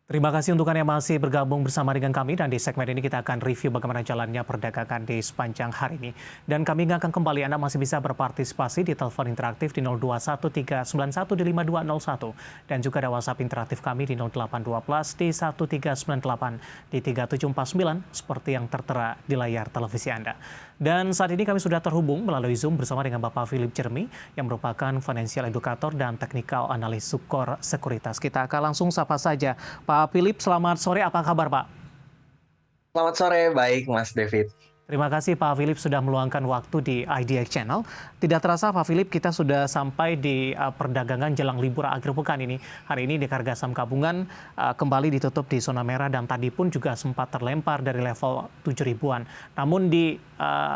Terima kasih untuk Anda yang masih bergabung bersama dengan kami dan di segmen ini kita akan review bagaimana jalannya perdagangan di sepanjang hari ini. Dan kami ingatkan kembali Anda masih bisa berpartisipasi di telepon interaktif di 021391 di 5201 dan juga ada WhatsApp interaktif kami di 0812 di 1398 di 3749 seperti yang tertera di layar televisi Anda. Dan saat ini kami sudah terhubung melalui Zoom bersama dengan Bapak Philip Jeremy yang merupakan financial educator dan technical analis Sukor Sekuritas. Kita akan langsung sapa saja. Pak Philip, selamat sore. Apa kabar, Pak? Selamat sore, baik Mas David. Terima kasih Pak Philip sudah meluangkan waktu di IDX Channel. Tidak terasa Pak Philip, kita sudah sampai di perdagangan jelang libur akhir pekan ini. Hari ini di harga saham gabungan kembali ditutup di zona merah dan tadi pun juga sempat terlempar dari level 7 ribuan. Namun di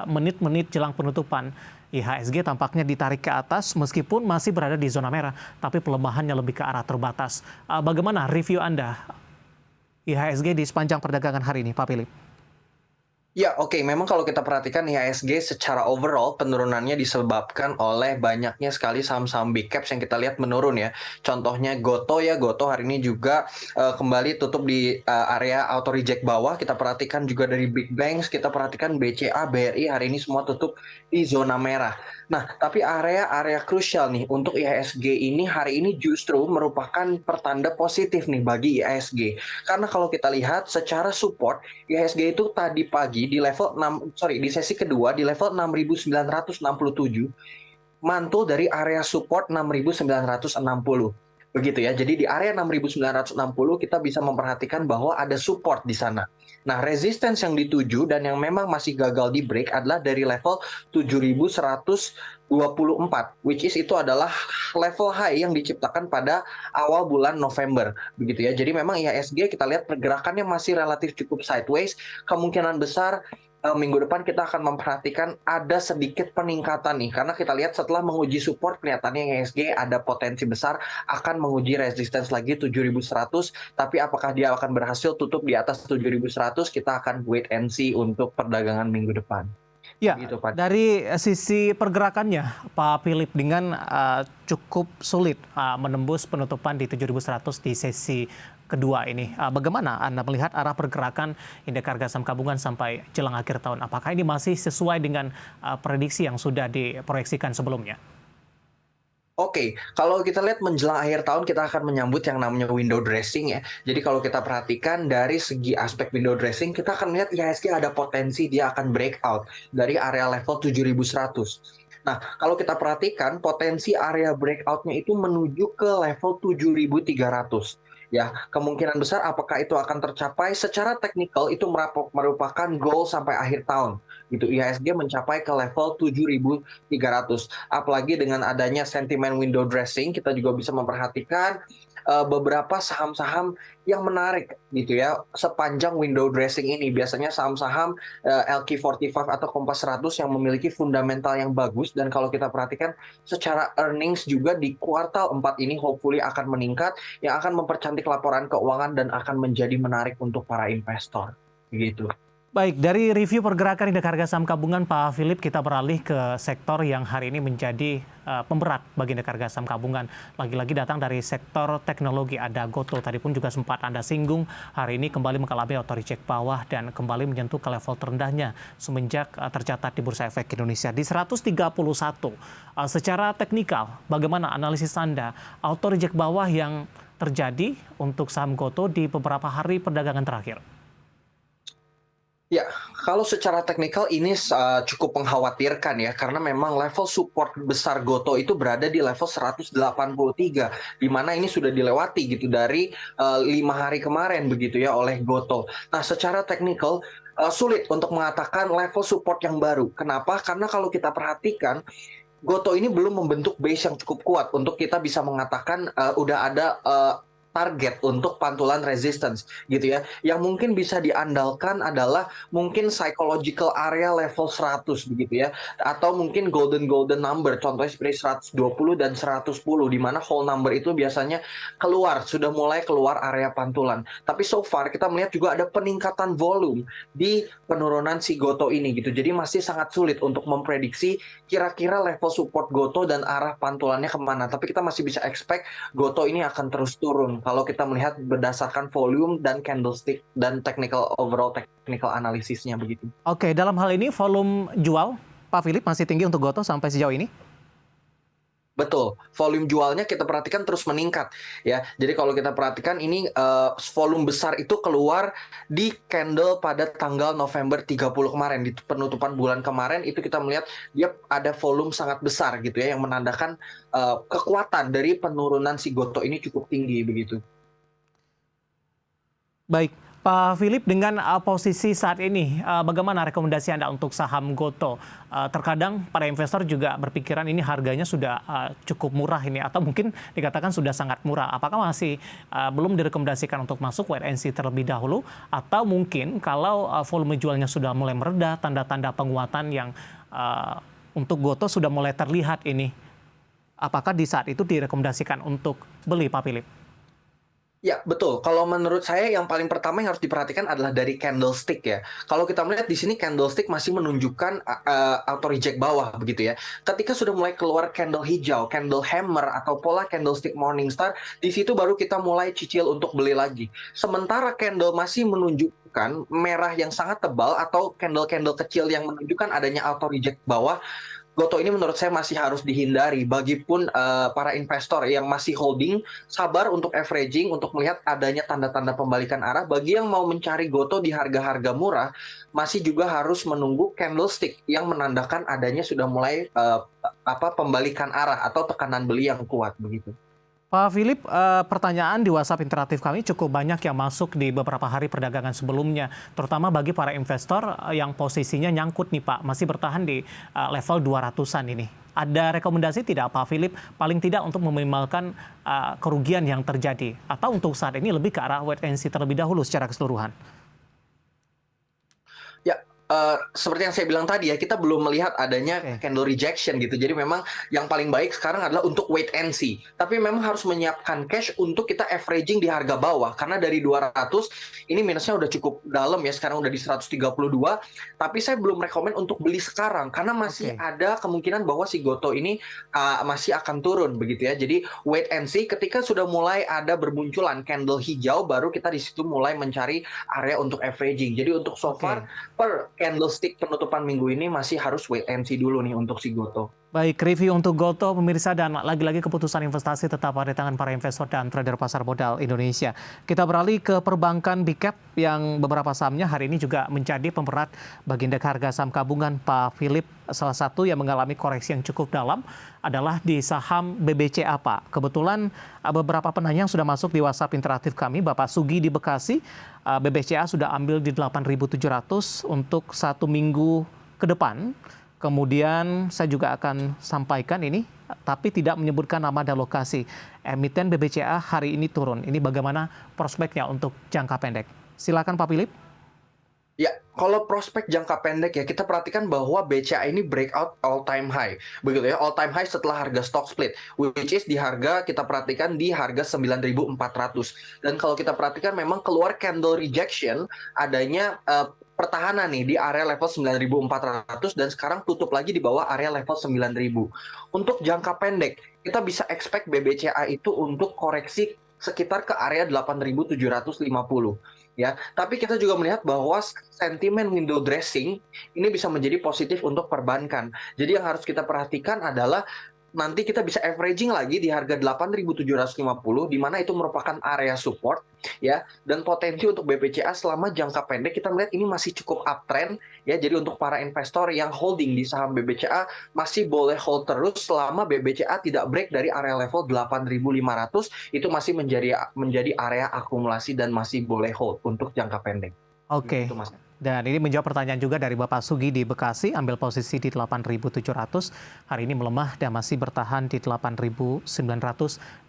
menit-menit jelang penutupan, IHSG tampaknya ditarik ke atas meskipun masih berada di zona merah, tapi pelemahannya lebih ke arah terbatas. Bagaimana review Anda IHSG di sepanjang perdagangan hari ini, Pak Philip? Ya, oke. Memang kalau kita perhatikan IHSG secara overall penurunannya disebabkan oleh banyaknya sekali saham-saham big caps yang kita lihat menurun ya. Contohnya Goto ya, Goto hari ini juga kembali tutup di area auto reject bawah. Kita perhatikan juga dari big banks, kita perhatikan BCA, BRI hari ini semua tutup di zona merah. Nah, tapi area-area krusial nih untuk IHSG ini hari ini justru merupakan pertanda positif nih bagi IHSG. Karena kalau kita lihat secara support IHSG itu tadi pagi di level 6, di sesi kedua di level 6.967 mantul dari area support 6.960. Begitu ya. Jadi di area 6.960 kita bisa memperhatikan bahwa ada support di sana. Nah, resistance yang dituju dan yang memang masih gagal di break adalah dari level 7.124, which is itu adalah level high yang diciptakan pada awal bulan November. Begitu ya. Jadi memang IHSG kita lihat pergerakannya masih relatif cukup sideways. Kemungkinan besar minggu depan kita akan memperhatikan ada sedikit peningkatan nih, karena kita lihat setelah menguji support kelihatannya IHSG ada potensi besar akan menguji resistance lagi 7.100, tapi apakah dia akan berhasil tutup di atas 7.100 kita akan wait and see untuk perdagangan minggu depan. Ya, Gitu Pak. dari sisi pergerakannya, Pak Philip, dengan cukup sulit menembus penutupan di 7.100 di sesi kedua ini. Bagaimana Anda melihat arah pergerakan indeks harga saham gabungan sampai jelang akhir tahun? Apakah ini masih sesuai dengan prediksi yang sudah diproyeksikan sebelumnya? Oke, kalau kita lihat menjelang akhir tahun kita akan menyambut yang namanya window dressing ya. Jadi kalau kita perhatikan dari segi aspek window dressing, kita akan melihat IHSG ada potensi dia akan breakout dari area level 7.100. Nah, kalau kita perhatikan potensi area breakout-nya itu menuju ke level 7.300. Ya, kemungkinan besar apakah itu akan tercapai secara teknikal itu merupakan goal sampai akhir tahun. Gitu, IHSG mencapai ke level 7.300. Apalagi dengan adanya sentimen window dressing, kita juga bisa memperhatikan beberapa saham-saham yang menarik gitu ya sepanjang window dressing ini. Biasanya saham-saham LQ45 atau Kompas 100 yang memiliki fundamental yang bagus, dan kalau kita perhatikan secara earnings juga di kuartal 4 ini hopefully akan meningkat, yang akan mempercantik laporan keuangan dan akan menjadi menarik untuk para investor gitu. Baik, dari review pergerakan indeks harga saham gabungan Pak Philip, kita beralih ke sektor yang hari ini menjadi pemberat bagi indeks harga saham gabungan. Lagi-lagi datang dari sektor teknologi, ada Goto. Tadi pun juga sempat Anda singgung, hari ini kembali mengalami auto reject bawah dan kembali menyentuh ke level terendahnya semenjak tercatat di Bursa Efek Indonesia di 131. Secara teknikal, bagaimana analisis Anda auto reject bawah yang terjadi untuk saham Goto di beberapa hari perdagangan terakhir? Ya, kalau secara teknikal ini cukup mengkhawatirkan ya, karena memang level support besar Goto itu berada di level 183, di mana ini sudah dilewati gitu dari 5 hari kemarin begitu ya oleh Goto. Nah, secara teknikal sulit untuk mengatakan level support yang baru. Kenapa? Karena kalau kita perhatikan Goto ini belum membentuk base yang cukup kuat untuk kita bisa mengatakan udah ada target untuk pantulan resistance gitu ya. Yang mungkin bisa diandalkan adalah mungkin psychological area level 100 begitu ya. Atau mungkin golden number, contohnya seperti 120 dan 110, di mana whole number itu biasanya sudah mulai keluar area pantulan. Tapi so far kita melihat juga ada peningkatan volume di penurunan si Goto ini gitu. Jadi masih sangat sulit untuk memprediksi kira-kira level support Goto dan arah pantulannya kemana. Tapi kita masih bisa expect Goto ini akan terus turun kalau kita melihat berdasarkan volume dan candlestick dan overall technical analisisnya begitu. Oke, dalam hal ini volume jual Pak Philip masih tinggi untuk Gotoh sampai sejauh ini? Betul, volume jualnya kita perhatikan terus meningkat ya. Jadi kalau kita perhatikan ini volume besar itu keluar di candle pada tanggal November 30 kemarin, di penutupan bulan kemarin itu kita melihat dia ada volume sangat besar gitu ya, yang menandakan kekuatan dari penurunan si Gotoh ini cukup tinggi begitu. Baik, Pak Philip, dengan posisi saat ini, bagaimana rekomendasi Anda untuk saham Gotoh? Terkadang para investor juga berpikiran ini harganya sudah cukup murah ini, atau mungkin dikatakan sudah sangat murah. Apakah masih belum direkomendasikan untuk masuk wait and see terlebih dahulu? Atau mungkin kalau volume jualnya sudah mulai mereda, tanda-tanda penguatan yang untuk Gotoh sudah mulai terlihat ini, apakah di saat itu direkomendasikan untuk beli, Pak Philip? Ya, betul. Kalau menurut saya yang paling pertama yang harus diperhatikan adalah dari candlestick ya. Kalau kita melihat di sini candlestick masih menunjukkan auto reject bawah begitu ya. Ketika sudah mulai keluar candle hijau, candle hammer atau pola candlestick Morningstar, di situ baru kita mulai cicil untuk beli lagi. Sementara candle masih menunjukkan merah yang sangat tebal atau candle-candle kecil yang menunjukkan adanya auto reject bawah, Gotoh ini menurut saya masih harus dihindari. Bagipun para investor yang masih holding, sabar untuk averaging, untuk melihat adanya tanda-tanda pembalikan arah. Bagi yang mau mencari Gotoh di harga-harga murah, masih juga harus menunggu candlestick yang menandakan adanya sudah mulai pembalikan arah atau tekanan beli yang kuat begitu. Pak Philip, pertanyaan di WhatsApp interaktif kami cukup banyak yang masuk di beberapa hari perdagangan sebelumnya, terutama bagi para investor yang posisinya nyangkut nih Pak, masih bertahan di level 200-an ini. Ada rekomendasi tidak Pak Philip, paling tidak untuk meminimalkan kerugian yang terjadi? Atau untuk saat ini lebih ke arah wait and see terlebih dahulu secara keseluruhan? Ya, seperti yang saya bilang tadi ya, kita belum melihat adanya candle rejection gitu. Jadi memang yang paling baik sekarang adalah untuk wait and see. Tapi memang harus menyiapkan cash untuk kita averaging di harga bawah. Karena dari 200, ini minusnya udah cukup dalam ya, sekarang udah di 132. Tapi saya belum rekomen untuk beli sekarang. Karena masih ada kemungkinan bahwa si Gotoh ini masih akan turun begitu ya. Jadi wait and see, ketika sudah mulai ada bermunculan candle hijau, baru kita di situ mulai mencari area untuk averaging. Jadi untuk so far, per candlestick penutupan minggu ini masih harus wait and see dulu nih untuk si Gotoh. Baik, review untuk Gotoh pemirsa, dan lagi-lagi keputusan investasi tetap ada di tangan para investor dan trader pasar modal Indonesia. Kita beralih ke perbankan big cap yang beberapa sahamnya hari ini juga menjadi pemberat bagi indeks harga saham gabungan Pak Philip. Salah satu yang mengalami koreksi yang cukup dalam adalah di saham BBCA Pak. Kebetulan beberapa penanya yang sudah masuk di WhatsApp interaktif kami, Bapak Sugi di Bekasi, BBCA sudah ambil di 8.700 untuk 1 minggu ke depan. Kemudian saya juga akan sampaikan ini, tapi tidak menyebutkan nama dan lokasi. Emiten BBCA hari ini turun. Ini bagaimana prospeknya untuk jangka pendek? Silakan Pak Philip. Ya, kalau prospek jangka pendek ya, kita perhatikan bahwa BCA ini breakout all time high. Begitu ya, all time high setelah harga stock split, which is di harga, kita perhatikan di harga 9.400. Dan kalau kita perhatikan memang keluar candle rejection, adanya pertahanan nih di area level 9.400 dan sekarang tutup lagi di bawah area level 9.000. Untuk jangka pendek, kita bisa expect BBCA itu untuk koreksi sekitar ke area 8.750 ya. Tapi kita juga melihat bahwa sentimen window dressing ini bisa menjadi positif untuk perbankan. Jadi yang harus kita perhatikan adalah nanti kita bisa averaging lagi di harga 8.750 di mana itu merupakan area support ya, dan potensi untuk BBCA selama jangka pendek kita melihat ini masih cukup uptrend ya. Jadi untuk para investor yang holding di saham BBCA masih boleh hold terus selama BBCA tidak break dari area level 8.500, itu masih menjadi area akumulasi dan masih boleh hold untuk jangka pendek. Oke. Gitu, Mas. Dan ini menjawab pertanyaan juga dari Bapak Sugi di Bekasi, ambil posisi di 8.700, hari ini melemah dan masih bertahan di 8.900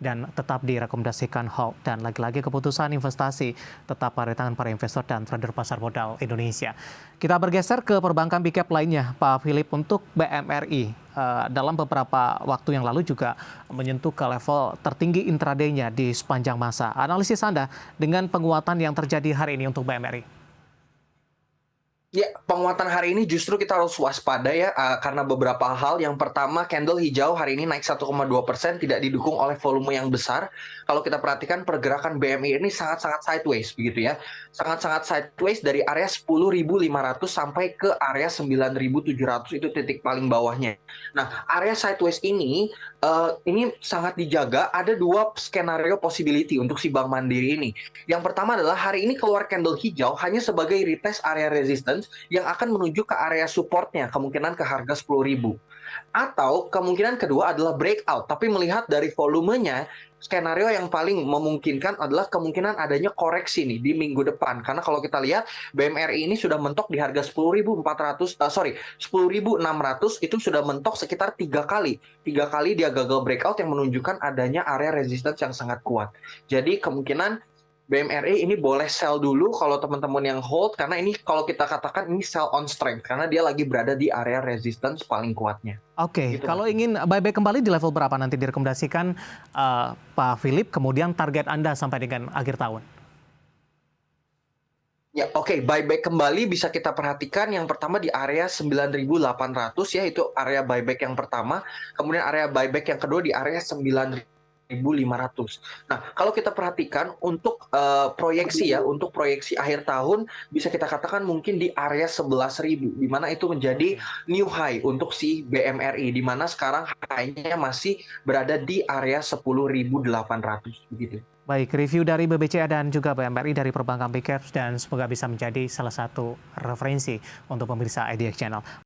dan tetap direkomendasikan hold. Dan lagi-lagi keputusan investasi tetap pada tangan para investor dan trader pasar modal Indonesia. Kita bergeser ke perbankan big cap lainnya, Pak Philip, untuk BMRI. Dalam beberapa waktu yang lalu juga menyentuh ke level tertinggi intraday-nya di sepanjang masa. Analisis Anda dengan penguatan yang terjadi hari ini untuk BMRI? Ya, penguatan hari ini justru kita harus waspada ya, karena beberapa hal. Yang pertama, candle hijau hari ini naik 1,2%, tidak didukung oleh volume yang besar. Kalau kita perhatikan pergerakan BMI ini sangat-sangat sideways begitu ya. Sangat-sangat sideways dari area 10.500 sampai ke area 9.700, itu titik paling bawahnya. Nah, area sideways ini sangat dijaga. Ada dua skenario possibility untuk si Bank Mandiri ini. Yang pertama adalah hari ini keluar candle hijau hanya sebagai retest area resistance yang akan menuju ke area supportnya, kemungkinan ke harga 10.000. Atau kemungkinan kedua adalah breakout, tapi melihat dari volumenya, skenario yang paling memungkinkan adalah kemungkinan adanya koreksi nih di minggu depan. Karena kalau kita lihat BMRI ini sudah mentok di harga 10.600 itu sudah mentok sekitar 3 kali. 3 kali dia gagal breakout yang menunjukkan adanya area resistance yang sangat kuat. Jadi kemungkinan BMRI ini boleh sell dulu kalau teman-teman yang hold, karena ini kalau kita katakan ini sell on strength karena dia lagi berada di area resistance paling kuatnya. Oke, Gitu, kalau Mas. ingin buyback kembali di level berapa nanti direkomendasikan Pak Philip, kemudian target Anda sampai dengan akhir tahun? Ya, oke, buyback kembali bisa kita perhatikan yang pertama di area 9.800 ya, itu area buyback yang pertama. Kemudian area buyback yang kedua di area 9.500. Nah, kalau kita perhatikan untuk proyeksi ya, untuk proyeksi akhir tahun bisa kita katakan mungkin di area 11.000, di mana itu menjadi new high untuk si BMRI, di mana sekarang high-nya masih berada di area 10.800 begitu. Baik, review dari BBCA dan juga BMRI dari perbankan Big Caps, dan semoga bisa menjadi salah satu referensi untuk pemirsa IDX Channel.